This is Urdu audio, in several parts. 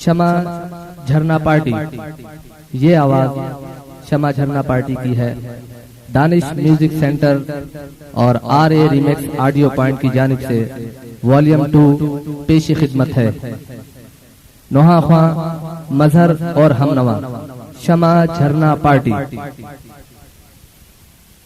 شمع جھرنا پارٹی، یہ آواز شمع جھرنا پارٹی کی ہے۔ دانش میوزک سینٹر اور R A remix audio point کی جانب سے والیوم 2 پیش خدمت ہے۔ نوحہ خواں مظہر اور ہمنوا شمع جھرنا پارٹی۔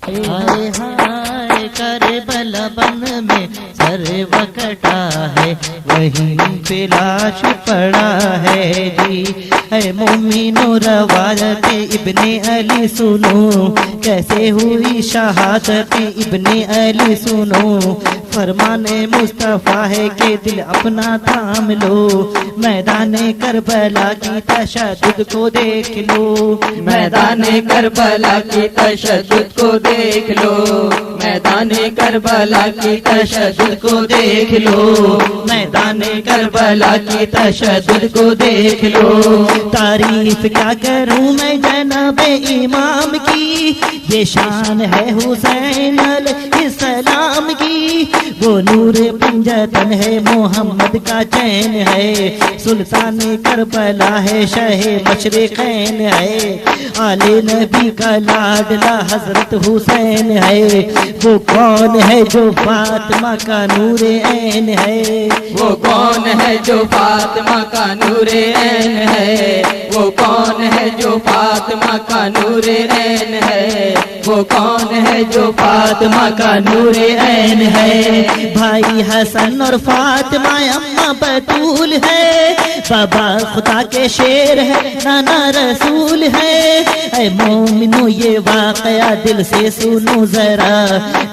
ہائے ہائے کربلا بن میں سر وکٹا ہے، وہیں پہ لاش پڑا ہے جی۔ اے مومنو روایت ابن علی سنو، کیسے ہوئی شہادت ابن علی سنو۔ فرمان مصطفیٰ ہے کہ دل اپنا تھام لو، میدان کربلا کی تشدد کو دیکھ لو، میدان کربلا کی تشدد کو دیکھ لو، میدان کربلا کی تشدد کو دیکھ لو، میدان کربلا کی تشدد کو دیکھ لو۔ تعریف کیا کروں میں جناب امام کی، یہ شان ہے حسین علیہ السلام کی۔ وہ نور پنجتن ہے محمد کا چین ہے، سلطان کربلا ہے شہ مشرقین ہے، آل نبی کا لاڈلا حضرت حسین ہے۔ وہ کون ہے جو فاطمہ کا نور عین ہے، وہ کون ہے جو فاطمہ کا نور عین ہے، وہ کون ہے جو فاطمہ کا نور عین ہے، وہ کون ہے جو فاطمہ کا نور عین ہے۔ بھائی حسن اور فاطمہ اماں بطول ہے، بابا خدا کے شیر ہے نانا رسول ہے۔ اے مومنو یہ واقعہ دل سے سنو ذرا،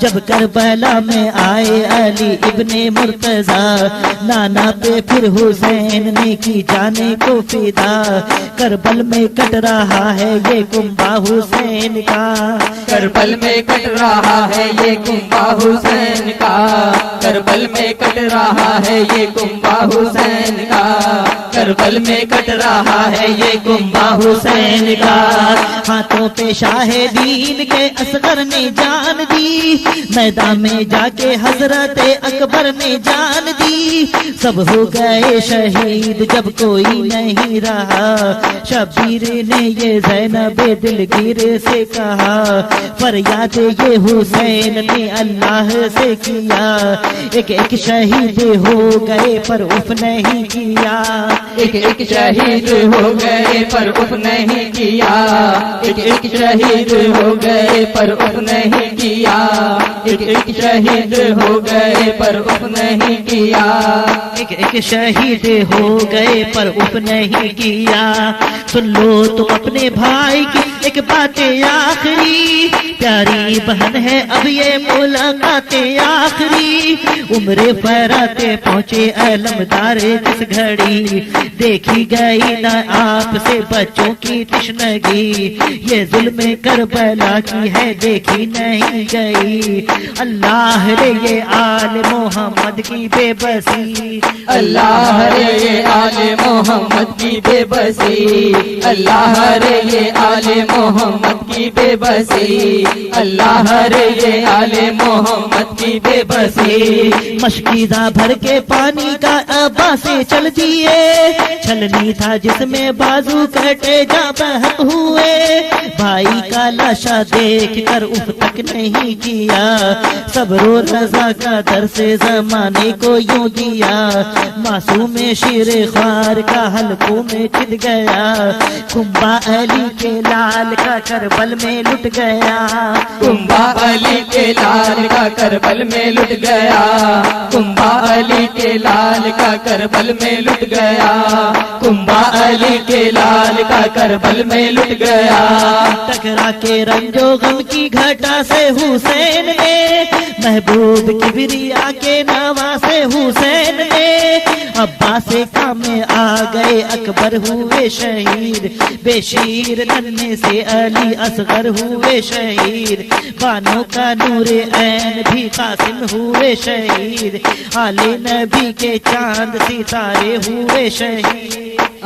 جب کربلا میں آئے علی ابن مرتضیٰ، نانا پہ پھر حسین نے کی جانے کو فدا۔ کربل میں کٹ رہا ہے یہ کنبہ حسین کا، کربل میں کٹ رہا ہے یہ کنبہ حسین کا، کربل میں کٹ رہا ہے یہ کنبہ حسین کا، کربل میں کٹ رہا ہے یہ کنبہ حسین کا۔ ہاتھوں پہ شاہ دین کے اصغر نے جان دی، میدان میں جا کے حضرت اکبر نے جان دی۔ سب ہو گئے شہید جب کوئی نہیں رہا، شبیر نے یہ زینب دلگیر سے کہا، فریاد یہ حسین نے اللہ سے کیا۔ ایک ایک شہید ہو گئے پر اف نہیں کیا، ایک ایک شہید ہو گئے پر اف نہیں کیا، ایک ایک شہید ہو گئے پر اف نہیں کیا، ایک ایک شہید ہو گئے پر اف نہیں کیا، ایک ایک شہید ہو گئے پر اف نہیں کیا۔ سن لو تم اپنے بھائی کی ایک بات آخری، پیاری بہن ہے اب یہ ملاقات آخری۔ عمر فراتے پہنچے علمدار جس گھڑی، دیکھی گئی نہ آپ سے بچوں کی تشنگی، یہ ظلم کربلا کی ہے دیکھی نہیں گئی۔ اللہ رے یہ آل محمد کی بے بسی، اللہ رے یہ آل محمد کی بے بسی، اللہ رے یہ آل محمد کی بے بسی، اللہ رے یہ آل محمد کی بے بسی۔ مشکیزہ بھر کے پانی کا ابا سے چل دیے، چھلنی تھا جس میں بازو کٹے جا بہت ہوئے، بھائی کا لاشا دیکھ کر اف تک نہیں کیا، صبر و رضا کا درس زمانے کو یوں دیا، معصوم شیر خوار کا حلقوں میں چھد گیا، کنبہ علی کے لال کا کربل میں لٹ گیا، کنبہ علی کے لال کا کربل میں لٹ گیا، کنبہ علی کے لال کا کربل میں لٹ گیا، کنبہ علی کے لال کا کربل میں لٹ گیا۔ ٹکرا کے رنج و غم کی گھٹا سے حسین نے، محبوب کبریا کے نواسے حسین نے، عباس کام میں آ گئے اکبر ہوئے شہید، بے شیر ننے سے علی اصغر ہوئے شہید، بانوں کا نور عین بھی قاسم ہوئے شہید، آل نبی کے چاند ستارے ہوئے شہید،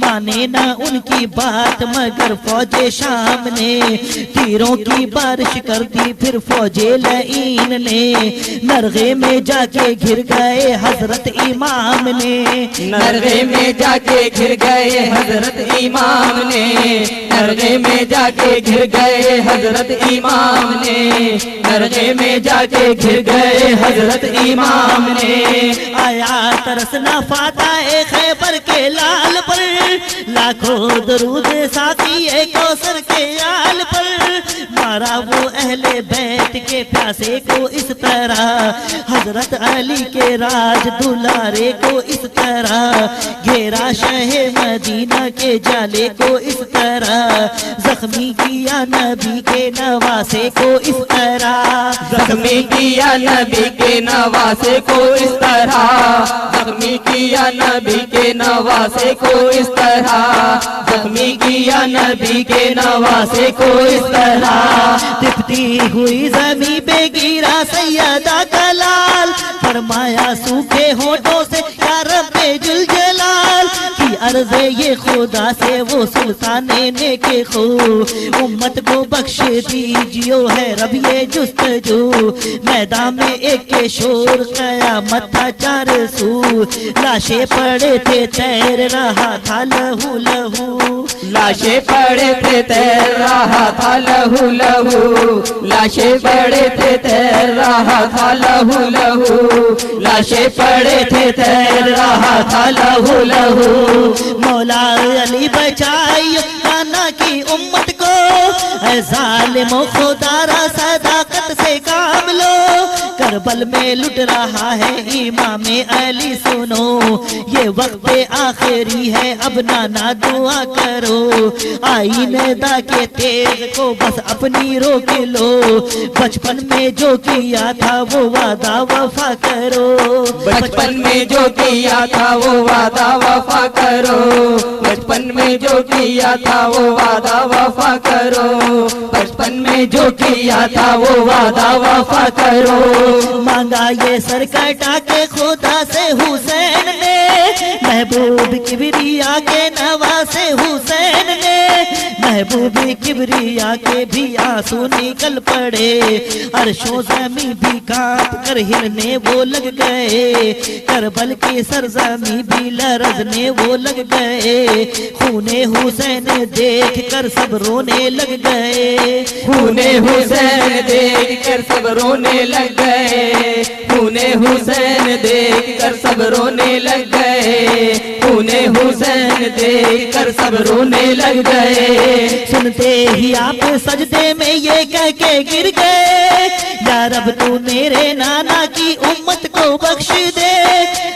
مانے نہ ان کی بات مگر فوج شام نے، تیروں کی بارش کر دی پھر فوج لعین نے، نرغے میں جا کے گر گئے حضرت امام نے، نرغے میں جا کے گر گئے حضرت امام نے، نرغے میں جا کے گر گئے حضرت امام نے، نرغے میں جا کے گر گئے حضرت امام نے۔ آیا ترسنا فاتح خیبر کے لال پر، لاکھوں درود ساقی کوثر کے آل پر، مارا وہ اہل بیت کے پیاسے کو اس طرح، حضرت علی کے راج دلارے کو اس طرح، گھیرا شہ مدینہ کے جالے کو اس طرح، زخمی کیا نبی کے نواسے کو اس طرح، زخمی کیا نبی کے نواسے کو اس طرح، زخمی کیا نبی کے نواسے کو اس طرح، زخمی کیا نبی کے نواسے کو اس طرح، تپتی ہوئی زمین پہ گرا سیدہ کا لال، فرمایا سوکھے ہونٹوں سے یا رب ذوالجلال، کی عرض یہ خدا سے وہ سلطان نیک خو، امت کو بخش دیجیو ہے رب یہ جستجو، میدان میں ایک شور قیامت تھا چار سو، لاشیں پڑے تھے تیر رہا تھا لہو لہو، لاشیں پڑے تھے تیر رہا تھا لہو لہو، لاشیں پڑے تھے تیر رہا تھا لہو لہو، لاشیں پڑے تھے تیر رہا تھا لہو لہو، مولا علی بچائی نانا کی امت کو، اے ظالم و خودارا صداقت سے کام لو، کربل میں لٹ رہا ہے امام علی سنو، یہ وقت آخری ہے اب نانا دعا کرو، آئین دا کے تیغ کو بس اپنی روک لو، بچپن میں جو کیا تھا وہ وعدہ وفا کرو، بچپن میں جو کیا تھا وہ وعدہ وفا کرو، بچپن میں جو کیا تھا وہ وعدہ وفا کرو، بچپن میں جو کیا تھا وہ وعدہ وفا کرو، مانگا یہ سر کٹا کے خدا سے حسین نے، محبوب کبریا کے نواسے حسین نے، محبوب کبریا کے بھی آنسو نکل پڑے، عرش و زمین بھی کانپ کر ہلنے وہ لگ گئے، کربل کی سرزمین بھی لرزنے وہ لگ گئے، خون حسین دیکھ کر سب رونے لگ گئے، خون حسین دیکھ کر سب رونے لگ گئے، خون حسین دیکھ کر سب رونے لگ گئے، خون حسین دیکھ کر سب رونے لگ گئے، سنتے ہی آپ سجدے میں یہ کہہ کے گر گئے، یا رب تو میرے نانا کی امت کو بخش دے،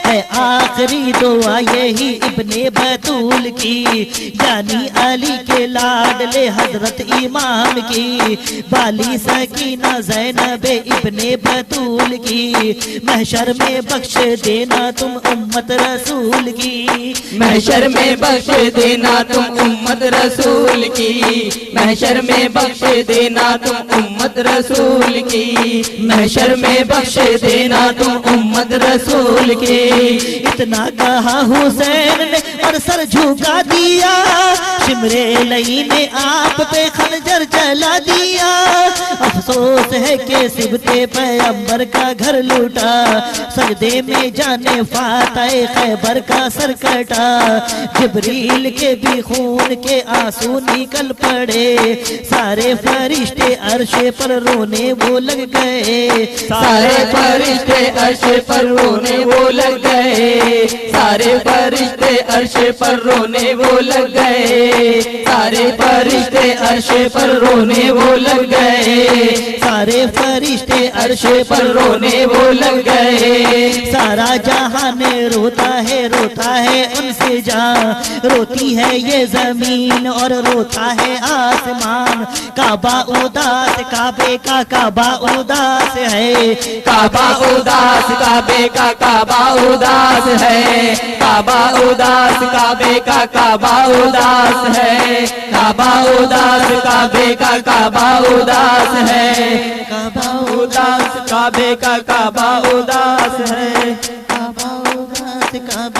ہے آخری دعا یہی ابن بطول کی، یعنی علی کے لاڈلے حضرت امام کی، بالی سکینہ زینب ابن بطول کی، محشر میں بخش دینا تم امت رسول کی، محشر میں بخش دینا تم امت رسول کی، محشر میں بخش دینا تم امت رسول کی، محشر میں بخش دینا تم امت رسول کی، اتنا کہا حسین نے اور سر جھکا دیا، شمرے لئی نے آپ پہ خنجر چلا دیا، افسوس ہے کہ سبت پیغمبر کا گھر لوٹا، سجدے میں جانے فاتح خیبر کا سر کٹا، جبریل کے بھی خون کے آنسو نکل پڑے، سارے فرشتے عرش پر رونے وہ لگ گئے، سارے فرشتے عرش پر رونے وہ لگ گئے، سارے فرشتے عرش پر رونے وہ لگ گئے، سارے فرشتے عرش پر رونے وہ لگ گئے، سارے فرشتے عرش پر رونے وہ لگ گئے، سارا جہان روتا ہے ان سے جان، روتی ہے یہ زمین اور روتا ہے آسمان، کعبہ اداس کعبے کا کعبہ اداس ہے، کعبہ اداس کعبے کا کعبہ اداس ہے، کعبہ اداس کعبے کا کعبہ اداس ہے، کعبہ اداس کعبے کا کعبہ اداس ہے، کعبہ اداس کعبے کا کعبہ اداس ہے، کعبہ اداس کعبے